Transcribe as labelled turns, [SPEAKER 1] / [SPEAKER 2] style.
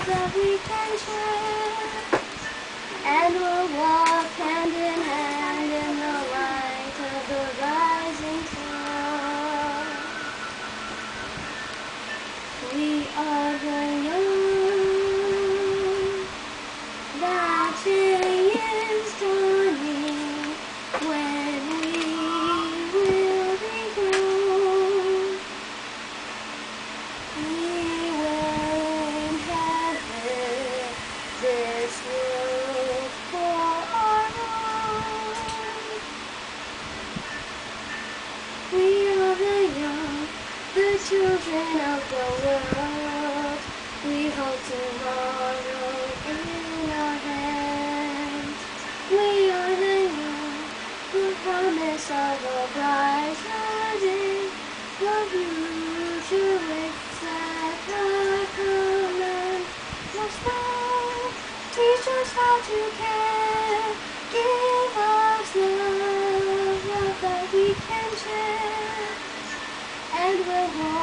[SPEAKER 1] that we can share, and we'll walk hand in hand in the light of the rising sun. We are the young, that day is dawning, when we will be grown. We will inherit this world for our own. We are the young, the children of the world. We hold tomorrow in our hands. We are the young, the promise of a brighter day. The future waits at our command. Must love, teach us how to care. Give us love, love that we can share, and we'll hold